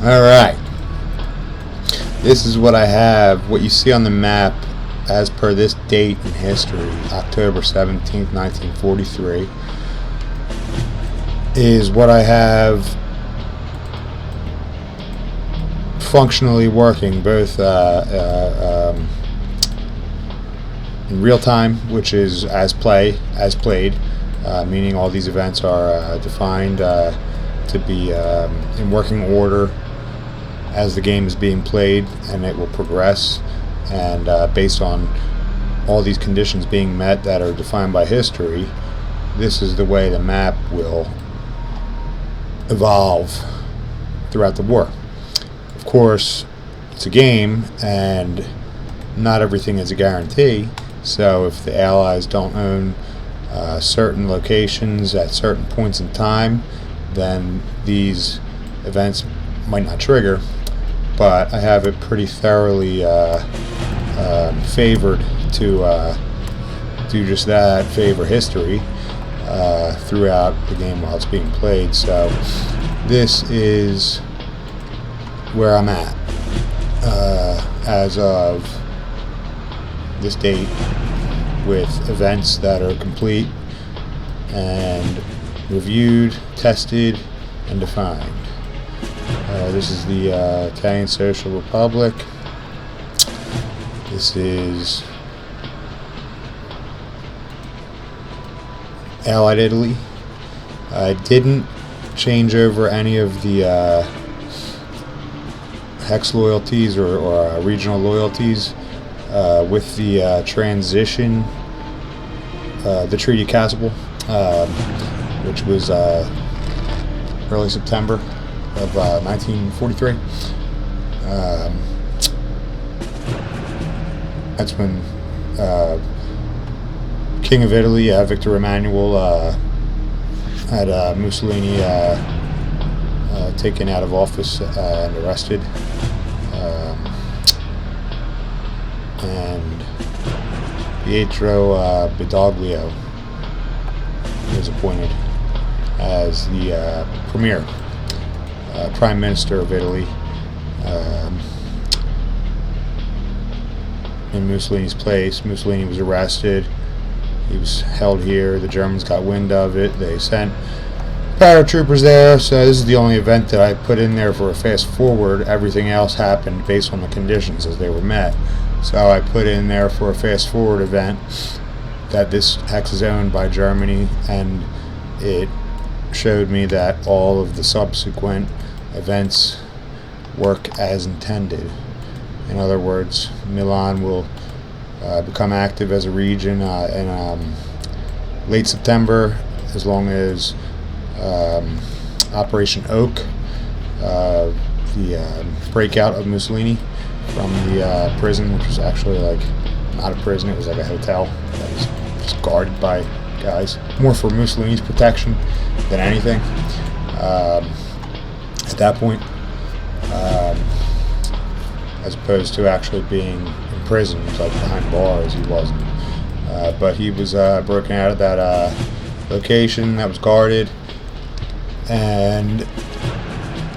Alright, this is what I have, what you see on the map as per this date in history, October 17th, 1943, is what I have functionally working both in real time, which is as played, meaning all these events are defined to be in working order as the game is being played, and it will progress, and based on all these conditions being met that are defined by history, this is the way the map will evolve throughout the war. Of course, it's a game and not everything is a guarantee, so if the Allies don't own certain locations at certain points in time, then these events might not trigger. But I have it pretty thoroughly favored to do just that, favor history throughout the game while it's being played. So this is where I'm at as of this date, with events that are complete and reviewed, tested, and defined. This is the Italian Social Republic. This is Allied Italy. I didn't change over any of the hex loyalties or regional loyalties with the transition, the Treaty of Cassel, which was early September of 1943. That's when King of Italy, Victor Emmanuel, had Mussolini taken out of office and arrested, and Pietro Badoglio was appointed as the premier Prime Minister of Italy in Mussolini's place. Mussolini was arrested. He was held here. The Germans got wind of it. They sent paratroopers there. So this is the only event that I put in there for a fast forward. Everything else happened based on the conditions as they were met. So I put in there for a fast forward event that this hex is owned by Germany, and it showed me that all of the subsequent events work as intended. In other words, Milan will become active as a region in late September, as long as Operation Oak, the breakout of Mussolini from the prison, which was actually like not a prison, it was like a hotel that was just guarded by guys, more for Mussolini's protection than anything. At that point, as opposed to actually being in prison, like behind bars. He wasn't, but he was broken out of that location that was guarded, and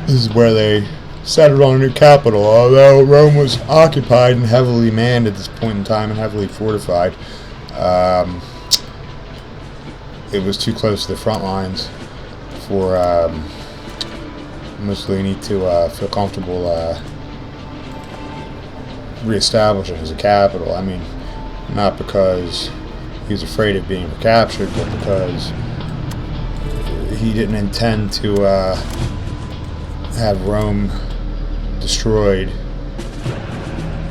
this is where they settled on a new capital. Although Rome was occupied and heavily manned at this point in time and heavily fortified, it was too close to the front lines for Mussolini to feel comfortable reestablishing as a capital. I mean, not because he was afraid of being recaptured, but because he didn't intend to have Rome destroyed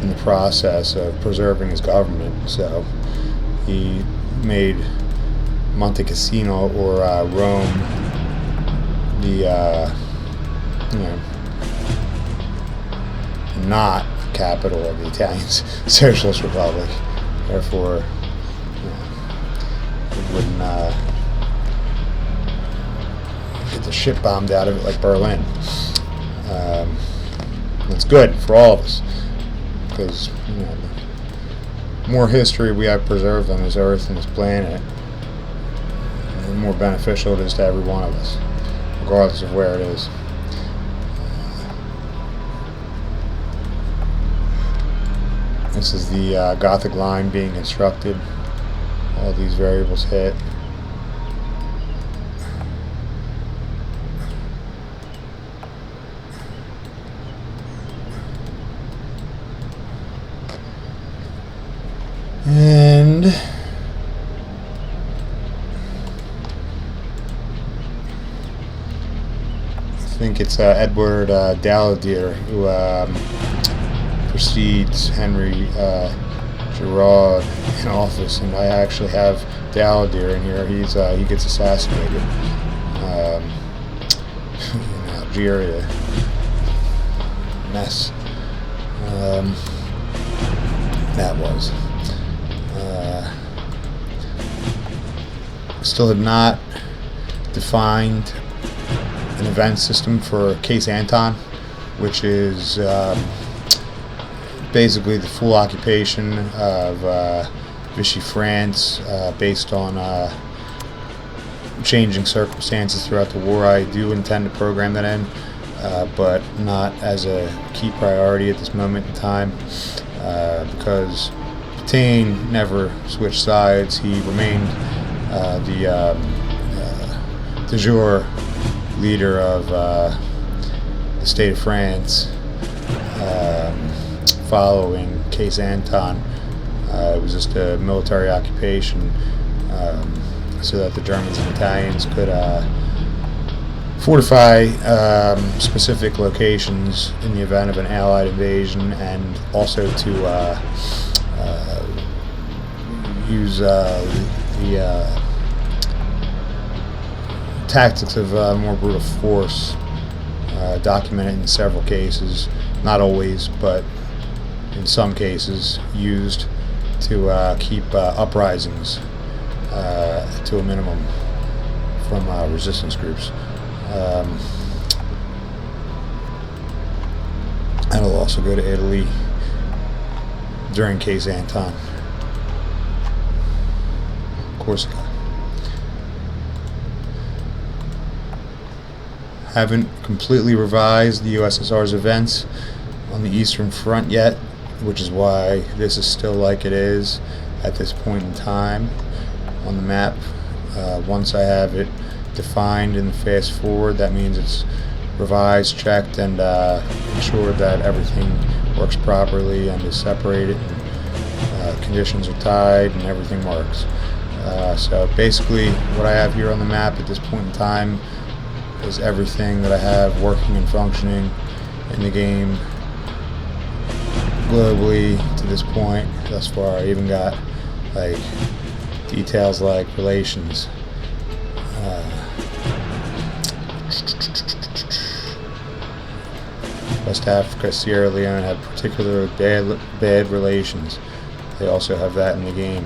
in the process of preserving his government. So he made Monte Cassino, or Rome, the not capital of the Italian Socialist Republic. Therefore, it wouldn't get the shit bombed out of it like Berlin. That's good for all of us, because the more history we have preserved on this earth and this planet, the more beneficial it is to every one of us, regardless of where it is. This is the Gothic line being constructed. All these variables hit. And I think it's Edward Daladier who precedes Henry Gerard in office, and I actually have Daladier in here. He gets assassinated in Algeria. Mess. That was. Still have not defined an event system for Case Anton, which is basically the full occupation of Vichy France based on changing circumstances throughout the war. I do intend to program that in, but not as a key priority at this moment in time, because Pétain never switched sides. He remained the de jure leader of the state of France following Case Anton. It was just a military occupation so that the Germans and Italians could fortify specific locations in the event of an Allied invasion, and also to use the tactics of more brutal force, documented in several cases, not always, but in some cases, used to keep uprisings to a minimum from resistance groups. And it'll also go to Italy during Case Anton. Corsica. Haven't completely revised the USSR's events on the Eastern Front yet, which is why this is still like it is at this point in time on the map. Once I have it defined in the fast forward, that means it's revised, checked, and ensured that everything works properly and is separated, and conditions are tied, and everything works. So basically what I have here on the map at this point in time is everything that I have working and functioning in the game globally to this point thus far. I even got like details like relations. West Afrika, Sierra Leone have particularly bad relations. They also have that in the game.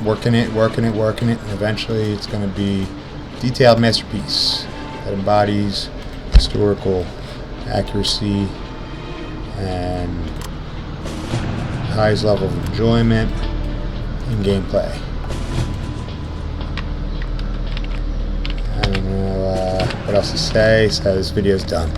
Working it, and eventually it's going to be a detailed masterpiece that embodies historical accuracy and highest level of enjoyment in gameplay. I don't know what else to say, so this video's done.